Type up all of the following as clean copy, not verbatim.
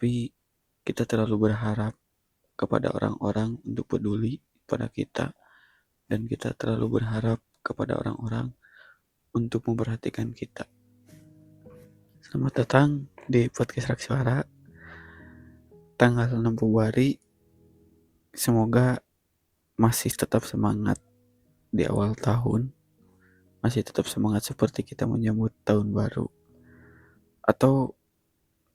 tapi kita terlalu berharap kepada orang-orang untuk peduli pada kita, dan kita terlalu berharap kepada orang-orang untuk memperhatikan kita. Selamat datang di podcast Rak Suara tanggal 6 Februari. Semoga masih tetap semangat di awal tahun, masih tetap semangat seperti kita menyambut tahun baru. Atau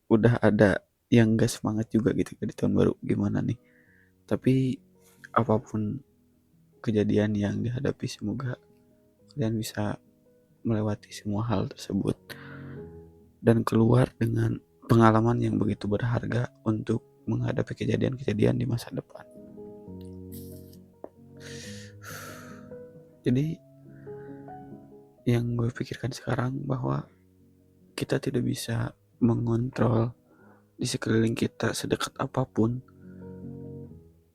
udah ada yang gak semangat juga gitu di tahun baru, gimana nih? Tapi apapun kejadian yang dihadapi, semoga kalian bisa melewati semua hal tersebut dan keluar dengan pengalaman yang begitu berharga untuk menghadapi kejadian-kejadian di masa depan. Jadi yang gue pikirkan sekarang bahwa kita tidak bisa mengontrol di sekeliling kita sedekat apapun,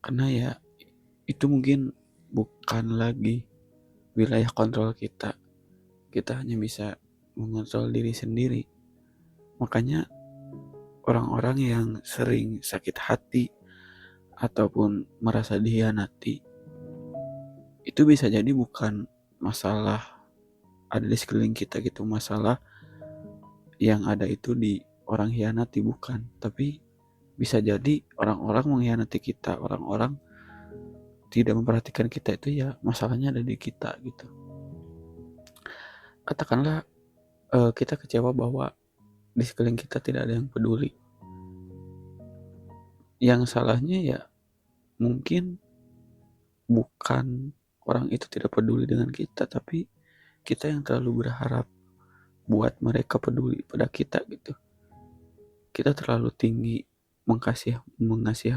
karena ya itu mungkin bukan lagi wilayah kontrol kita. Kita hanya bisa mengontrol diri sendiri. Makanya orang-orang yang sering sakit hati ataupun merasa dihianati, itu bisa jadi bukan masalah ada di sekeliling kita gitu, masalah yang ada itu di orang hianati, bukan. Tapi bisa jadi orang-orang mengkhianati kita, orang-orang tidak memperhatikan kita, itu ya masalahnya ada di kita gitu. Katakanlah kita kecewa bahwa di sekeliling kita tidak ada yang peduli. Yang salahnya ya mungkin bukan orang itu tidak peduli dengan kita, tapi kita yang terlalu berharap buat mereka peduli pada kita gitu. Kita terlalu tinggi mengasih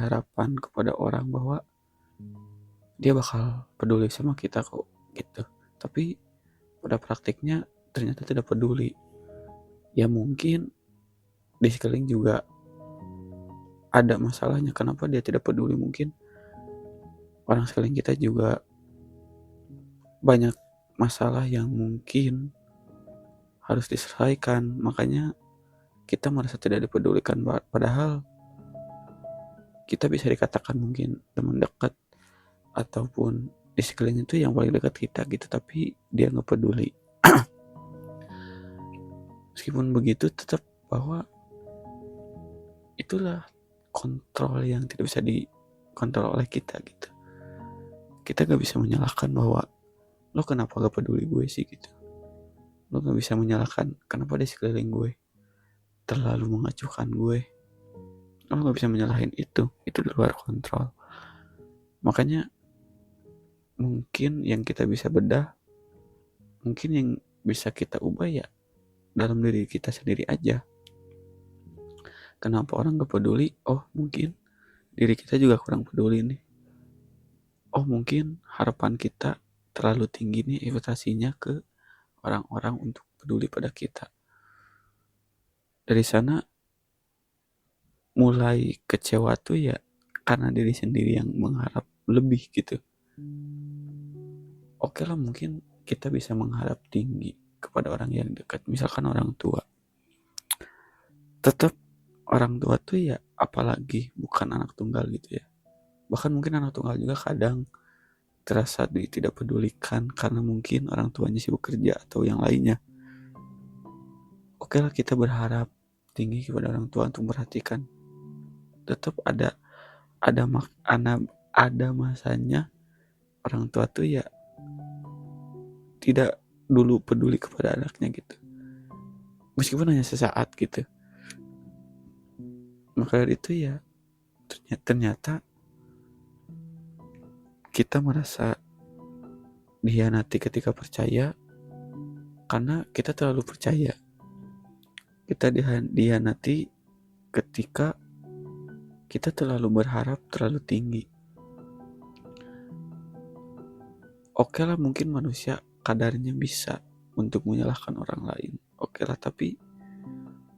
harapan kepada orang bahwa dia bakal peduli sama kita kok gitu. Tapi pada praktiknya ternyata tidak peduli. Ya mungkin di sekeliling juga ada masalahnya, kenapa dia tidak peduli. Mungkin orang sekeliling kita juga banyak masalah yang mungkin harus diselesaikan, makanya kita merasa tidak dipedulikan, padahal kita bisa dikatakan mungkin teman dekat ataupun di sekeliling itu yang paling dekat kita gitu, tapi dia nggak peduli. Meskipun begitu, tetap bahwa itulah kontrol yang tidak bisa dikontrol oleh kita gitu. Kita gak bisa menyalahkan bahwa lo kenapa gak peduli gue sih gitu. Lo gak bisa menyalahkan kenapa di sekeliling gue terlalu mengacuhkan gue. Lo gak bisa menyalahin itu di luar kontrol. Makanya mungkin yang kita bisa bedah, mungkin yang bisa kita ubah ya dalam diri kita sendiri aja. Kenapa orang gak peduli? Oh mungkin diri kita juga kurang peduli nih. Oh mungkin harapan kita terlalu tinggi nih ekspektasinya ke orang-orang untuk peduli pada kita. Dari sana mulai kecewa tuh ya karena diri sendiri yang mengharap lebih gitu. Oke lah, mungkin kita bisa mengharap tinggi kepada orang yang dekat, misalkan orang tua. Tetap orang tua tuh ya, apalagi bukan anak tunggal gitu ya. Bahkan mungkin anak tunggal juga kadang terasa tidak pedulikan karena mungkin orang tuanya sibuk kerja atau yang lainnya. Oke lah, kita berharap tinggi kepada orang tua untuk memperhatikan. Tetap ada masanya orang tua tuh ya tidak dulu peduli kepada anaknya gitu, meskipun hanya sesaat gitu. Maka dari itu ya ternyata kita merasa dihianati ketika percaya, karena kita terlalu percaya. Kita dihianati ketika kita terlalu berharap terlalu tinggi. Oke lah, mungkin manusia kadarnya bisa untuk menyalahkan orang lain. Oke lah, tapi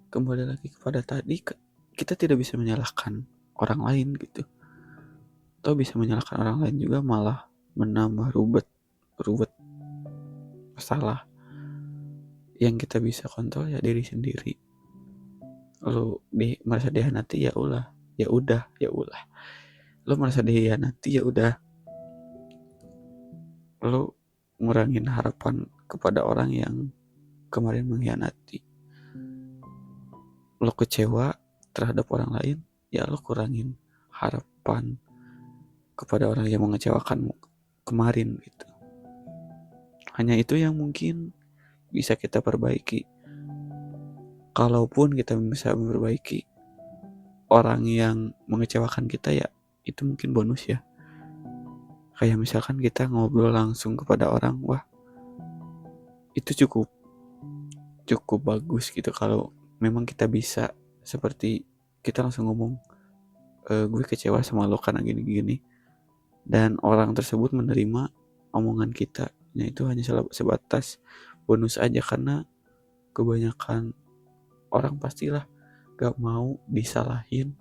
kembali lagi kepada tadi, kita tidak bisa menyalahkan orang lain gitu. Atau bisa menyalahkan orang lain juga malah menambah ruwet masalah. Yang kita bisa kontrol ya diri sendiri. Lu merasa dihianati, ya udah. Lu merasa dihianati, ya udah. Lu ngurangin harapan kepada orang yang kemarin mengkhianati. Lu kecewa terhadap orang lain, ya lu kurangin harapan kepada orang yang mengecewakanmu kemarin gitu. Hanya itu yang mungkin bisa kita perbaiki. Kalaupun kita bisa memperbaiki orang yang mengecewakan kita, ya itu mungkin bonus ya. Kayak misalkan kita ngobrol langsung kepada orang, wah itu cukup bagus gitu kalau memang kita bisa seperti kita langsung ngomong, gue kecewa sama lo karena gini-gini, dan orang tersebut menerima omongan kita. Nah itu hanya sebatas bonus aja, karena kebanyakan orang pastilah gak mau disalahin,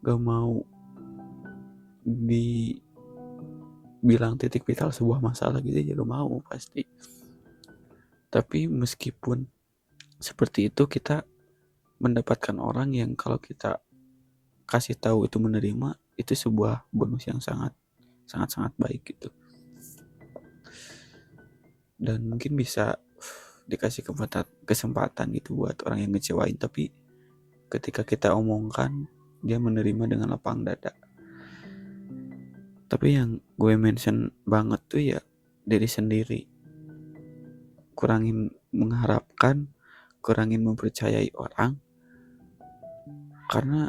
gak mau dibilang titik vital sebuah masalah gitu aja gak mau pasti. Tapi meskipun seperti itu, kita mendapatkan orang yang kalau kita kasih tahu itu menerima, itu sebuah bonus yang sangat baik gitu. Dan mungkin bisa dikasih kesempatan gitu buat orang yang ngecewain, tapi ketika kita omongkan dia menerima dengan lapang dada. Tapi yang gue mention banget tuh ya diri sendiri. Kurangin mengharapkan, kurangin mempercayai orang, karena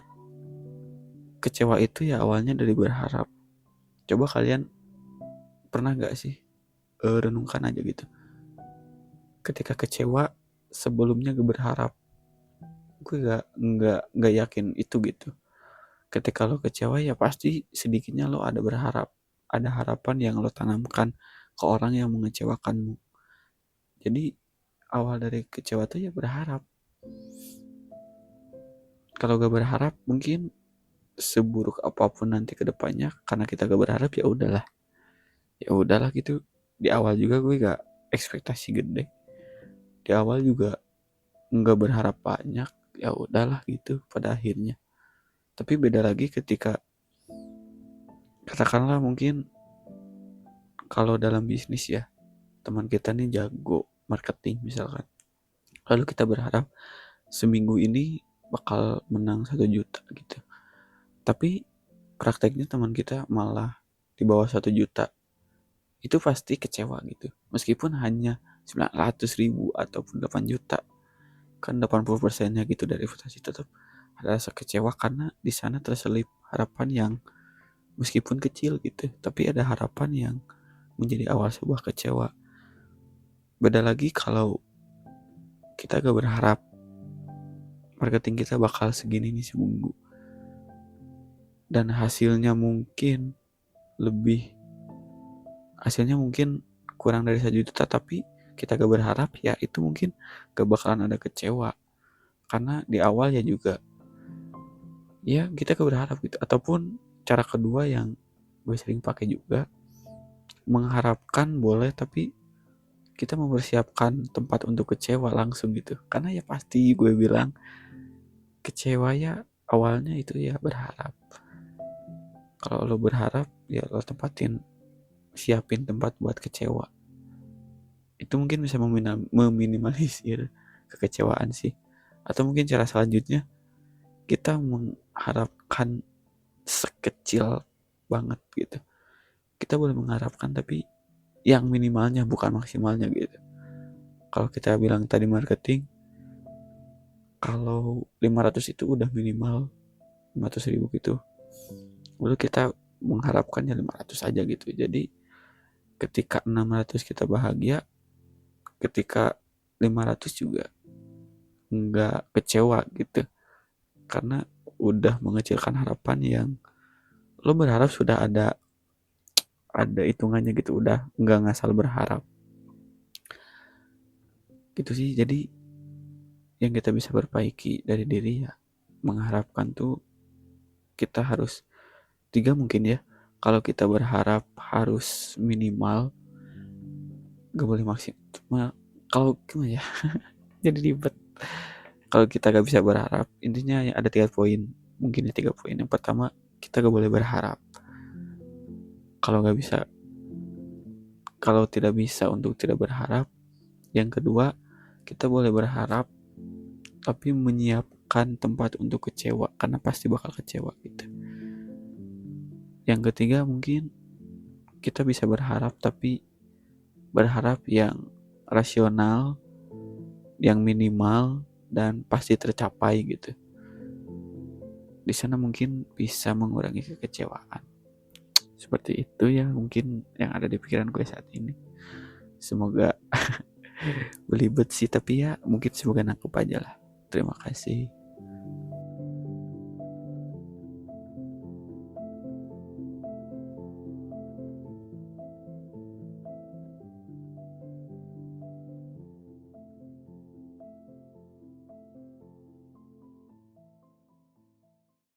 kecewa itu ya awalnya dari berharap. Coba kalian pernah gak sih renungkan aja gitu. Ketika kecewa sebelumnya gue berharap, gue nggak yakin itu gitu. Ketika lo kecewa ya pasti sedikitnya lo ada berharap, ada harapan yang lo tanamkan ke orang yang mengecewakanmu. Jadi awal dari kecewa tuh ya berharap. Kalau gak berharap mungkin seburuk apapun nanti ke depannya, karena kita gak berharap ya udahlah gitu. Di awal juga gue gak ekspektasi gede, di awal juga nggak berharap banyak, ya udahlah gitu pada akhirnya. Tapi beda lagi ketika katakanlah mungkin kalau dalam bisnis ya, teman kita nih jago marketing misalkan, lalu kita berharap seminggu ini bakal menang 1 juta gitu, tapi prakteknya teman kita malah di bawah 1 juta. Itu pasti kecewa gitu, meskipun hanya 900.000 ataupun 8 juta, kan 80%-nya gitu dari reputasi, tetap ada rasa kecewa karena di sana terselip harapan yang meskipun kecil gitu, tapi ada harapan yang menjadi awal sebuah kecewa. Beda lagi kalau kita gak berharap marketing kita bakal segini nih seminggu, dan hasilnya mungkin kurang dari 1 juta, tapi kita gak berharap, ya itu mungkin gak bakalan ada kecewa, karena di awal ya juga ya kita gak berharap gitu. Ataupun cara kedua yang gue sering pakai juga, mengharapkan boleh tapi kita mempersiapkan tempat untuk kecewa langsung gitu, karena ya pasti gue bilang kecewa ya awalnya itu ya berharap. Kalau lo berharap ya lo siapin tempat buat kecewa, itu mungkin bisa meminimalisir kekecewaan sih. Atau mungkin cara selanjutnya, kita mengharapkan sekecil banget gitu. Kita boleh mengharapkan tapi yang minimalnya bukan maksimalnya gitu. Kalau kita bilang tadi marketing, kalau 500 itu udah minimal 500.000 gitu, lalu kita mengharapkannya 500 aja gitu. Jadi ketika 600 kita bahagia, ketika 500 juga nggak kecewa gitu, karena udah mengecilkan harapan yang lo berharap sudah ada hitungannya gitu, udah nggak ngasal berharap gitu sih. Jadi yang kita bisa perbaiki dari diri ya, mengharapkan tuh kita harus 3 mungkin ya. Kalau kita berharap harus minimal, gak boleh maksimal. Kalau gimana ya jadi ribet. kalau kita gak bisa berharap, intinya ya ada 3 poin, mungkin ya 3 poin. Yang pertama, kita gak boleh berharap. Kalau gak bisa, kalau tidak bisa untuk tidak berharap. Yang kedua, kita boleh berharap tapi menyiapkan tempat untuk kecewa, karena pasti bakal kecewa gitu. Yang ketiga, mungkin kita bisa berharap tapi berharap yang rasional, yang minimal dan pasti tercapai gitu. Di sana mungkin bisa mengurangi kekecewaan. Seperti itu ya mungkin yang ada di pikiran gue saat ini. Semoga belibet sih, tapi ya mungkin semoga nangkep aja lah. Terima kasih.